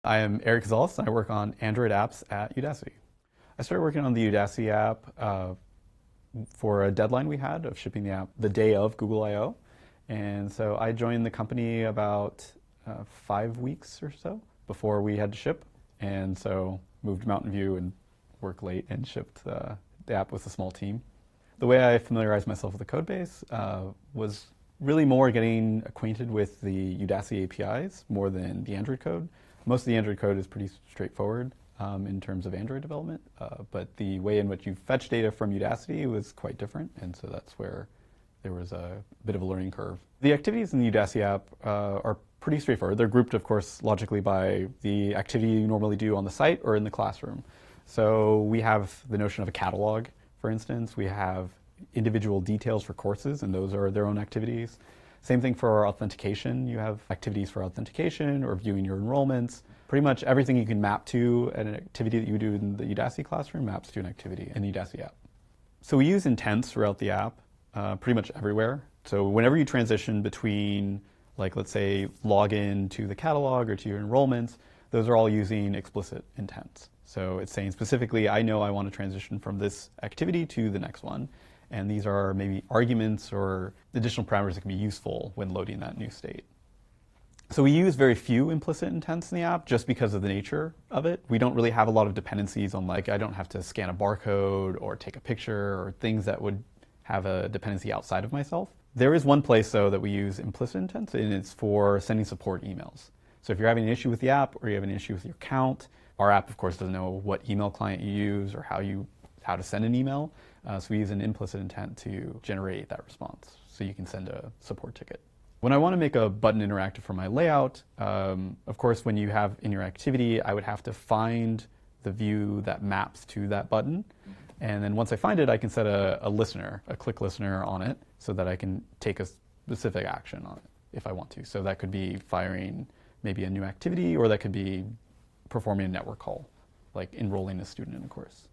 I am Eric Gonzalez, and I work on Android apps at Udacity. I started working on the Udacity app for a deadline we had of shipping the app the day of Google I/O. And so I joined the company about 5 weeks or so before we had to ship. And so moved to Mountain View and worked late and shipped the app with a small team. The way I familiarized myself with the code base was really more getting acquainted with the Udacity APIs more than the Android code. Most of the Android code is pretty straightforward in terms of Android development, but the way in which you fetch data from Udacity was quite different, and so that's where there was a bit of a learning curve. The activities in the Udacity app are pretty straightforward. They're grouped, of course, logically by the activity you normally do on the site or in the classroom. So we have the notion of a catalog, for instance. We have individual details for courses, and those are their own activities. Same thing for our authentication. You have activities for authentication or viewing your enrollments. Pretty much everything you can map to an activity that you do in the Udacity classroom maps to an activity in the Udacity app. So we use intents throughout the app, pretty much everywhere. So whenever you transition between, like, let's say, login to the catalog or to your enrollments, those are all using explicit intents. So it's saying specifically, I know I want to transition from this activity to the next one. And these are maybe arguments or additional parameters that can be useful when loading that new state. So we use very few implicit intents in the app just because of the nature of it. We don't really have a lot of dependencies on, like, I don't have to scan a barcode or take a picture or things that would have a dependency outside of myself. There is one place, though, that we use implicit intents, and it's for sending support emails. So if you're having an issue with the app or you have an issue with your account, our app, of course, doesn't know what email client you use or how to send an email. So we use an implicit intent to generate that response. So you can send a support ticket. When I want to make a button interactive for my layout, of course, when you have in your activity, I would have to find the view that maps to that button. And then once I find it, I can set a listener, a click listener on it, so that I can take a specific action on it if I want to. So that could be firing maybe a new activity, or that could be performing a network call, like enrolling a student in a course.